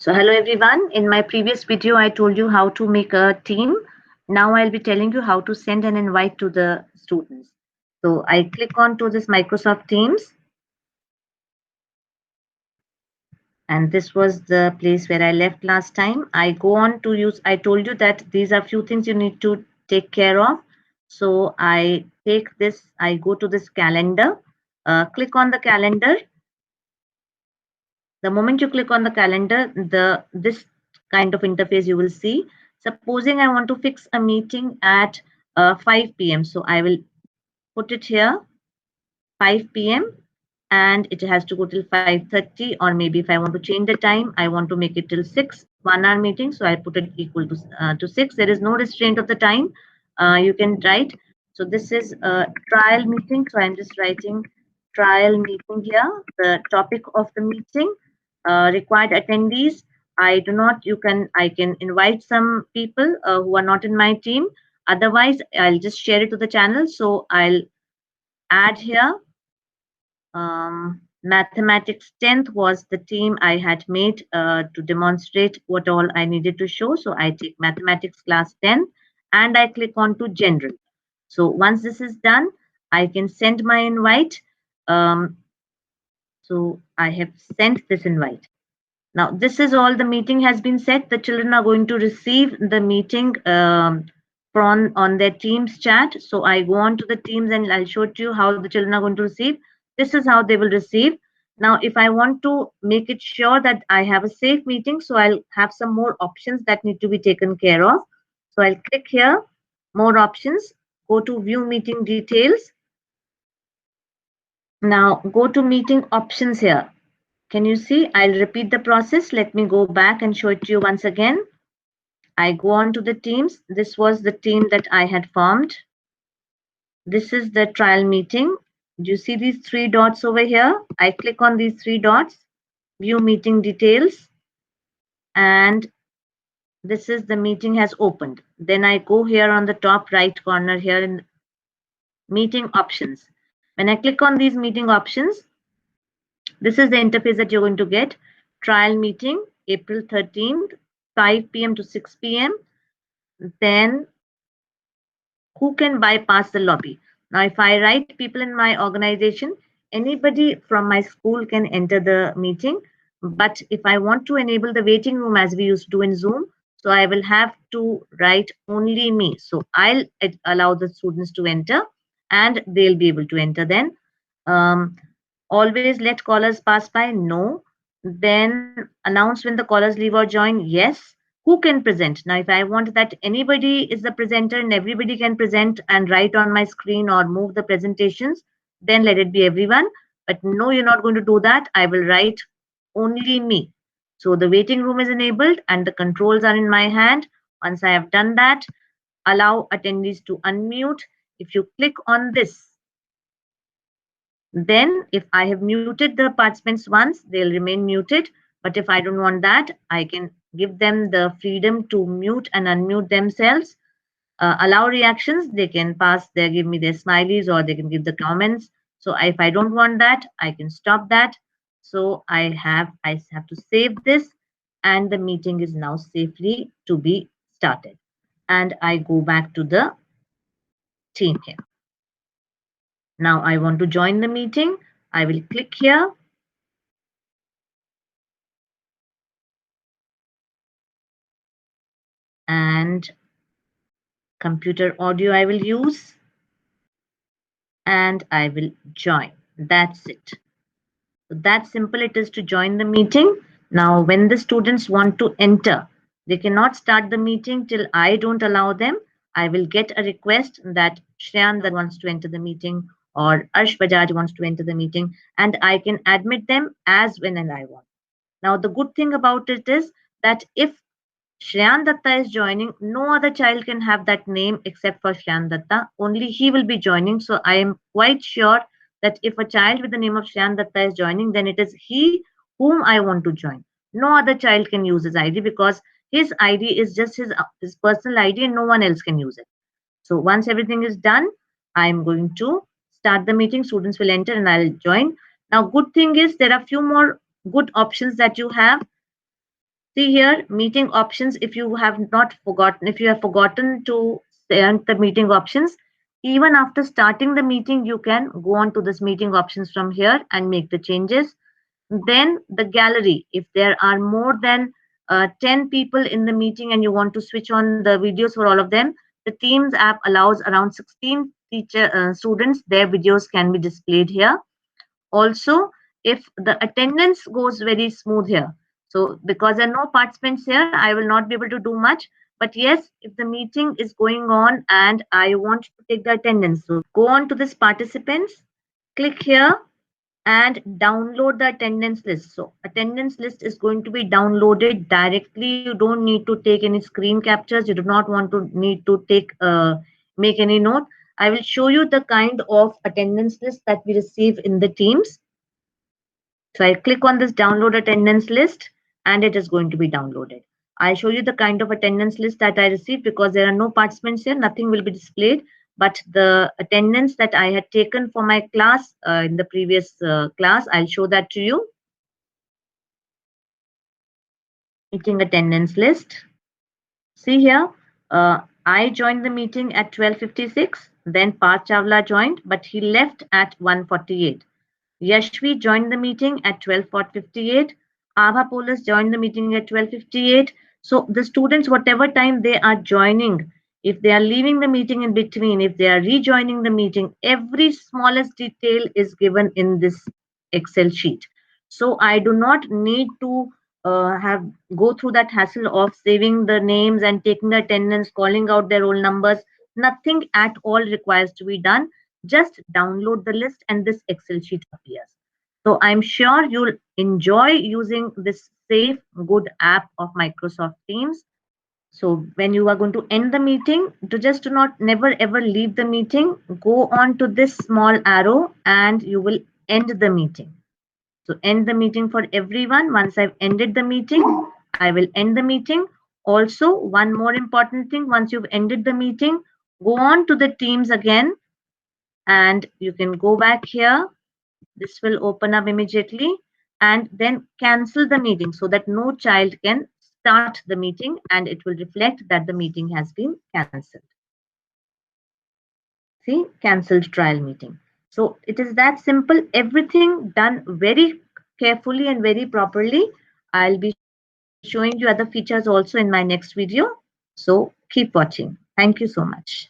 So hello everyone. In my previous video, I told you how to make a team. Now I'll be telling you how to send an invite to the students. So I click on to this Microsoft Teams, and this was the place where I left last time. I go on to use, I told you that these are few things you need to take care of. So I take this, I go to this calendar, click on the calendar. The moment you click on the calendar, this kind of interface you will see. Supposing I want to fix a meeting at 5 p.m. So I will put it here 5 p.m. and it has to go till 5:30, or maybe if I want to change the time, I want to make it till 6, 1 hour meeting. So I put it equal to 6. There is no restraint of the time. You can write. So this is a trial meeting. So I'm just writing trial meeting here. The topic of the meeting, required attendees. I can invite some people who are not in my team. Otherwise, I'll just share it to the channel. So I'll add here mathematics 10th was the team I had made to demonstrate what all I needed to show. So I take mathematics class 10 and I click on to general. So once this is done, I can send my invite. So I have sent this invite. Now this is all, the meeting has been set. The children are going to receive the meeting from on their Teams chat. So I go on to the Teams and I'll show to you how the children are going to receive. This is how they will receive. Now, if I want to make it sure that I have a safe meeting, so I'll have some more options that need to be taken care of. So I'll click here, more options, go to view meeting details. Now go to meeting options here. Can you see? I'll repeat the process. Let me go back and show it to you once again. I go on to the teams. This was the team that I had formed. This is the trial meeting. Do you see these three dots over here? I click on these three dots, view meeting details, and this is the meeting has opened. Then I go here on the top right corner here in meeting options. When I click on these meeting options, this is the interface that you're going to get. Trial meeting, April 13th, 5 p.m. to 6 p.m. Then who can bypass the lobby? Now, if I write people in my organization, anybody from my school can enter the meeting. But if I want to enable the waiting room as we used to do in Zoom, so I will have to write only me. So I'll allow the students to enter and they'll be able to enter then. Um, Always let callers pass by? No. Then announce when the callers leave or join? Yes. Who can present? Now, if I want that anybody is the presenter and everybody can present and write on my screen or move the presentations, then let it be everyone. But no, you're not going to do that. I will write only me. So the waiting room is enabled and the controls are in my hand. Once I have done that, allow attendees to unmute. If you click on this, then if I have muted the participants once, they'll remain muted. But if I don't want that, I can give them the freedom to mute and unmute themselves. Allow reactions, they can give me their smileys or they can give the comments. So if I don't want that, I can stop that. So I have to save this and the meeting is now safely to be started. And I go back to the team here. Now I want to join the meeting. I will click here. And computer audio I will use. And I will join. That's it. So that simple it is to join the meeting. Now, when the students want to enter, they cannot start the meeting till I don't allow them. I will get a request that Shreyaan wants to enter the meeting or Arsh Bajaj wants to enter the meeting, and I can admit them as when and I want. Now, the good thing about it is that if Shreyaan Datta is joining, no other child can have that name except for Shreyaan Datta. Only he will be joining. So I am quite sure that if a child with the name of Shreyaan Datta is joining, then it is he whom I want to join. No other child can use his ID because his ID is just his personal ID and no one else can use it. So once everything is done, I'm going to start the meeting. Students will enter and I'll join. Now, good thing is there are few more good options that you have. See here, meeting options. If you have forgotten to set the meeting options, even after starting the meeting, you can go on to this meeting options from here and make the changes. Then the gallery, if there are more than 10 people in the meeting and you want to switch on the videos for all of them, the Teams app allows around 16 students, their videos can be displayed here. Also, if the attendance goes very smooth here, so because there are no participants here, I will not be able to do much. But yes, if the meeting is going on and I want to take the attendance, so go on to this participants, click here and download the attendance list. So attendance list is going to be downloaded directly. You don't need to take any screen captures. You do not want to need to make any note. I will show you the kind of attendance list that we receive in the Teams. So I click on this download attendance list and it is going to be downloaded. I'll show you the kind of attendance list that I received because there are no participants here. Nothing will be displayed, but the attendance that I had taken for my class in the previous class, I'll show that to you. Meeting attendance list. See here, I joined the meeting at 12:56. Then Parth Chawla joined, but he left at 1:48. Yashvi joined the meeting at 12:58. Abha Polis joined the meeting at 12:58. So the students, whatever time they are joining, if they are leaving the meeting in between, if they are rejoining the meeting, every smallest detail is given in this Excel sheet. So I do not need to have go through that hassle of saving the names and taking the attendance, calling out their roll numbers. Nothing at all requires to be done. Just download the list and this Excel sheet appears. So I'm sure you'll enjoy using this safe, good app of Microsoft Teams. So when you are going to end the meeting, do not never ever leave the meeting. Go on to this small arrow and you will end the meeting. So end the meeting for everyone. Once I've ended the meeting, I will end the meeting. Also, one more important thing, once you've ended the meeting, go on to the Teams again and you can go back here. This will open up immediately and then cancel the meeting so that no child can start the meeting and it will reflect that the meeting has been cancelled. See, cancelled trial meeting. So it is that simple, everything done very carefully and very properly. I'll be showing you other features also in my next video. So keep watching. Thank you so much.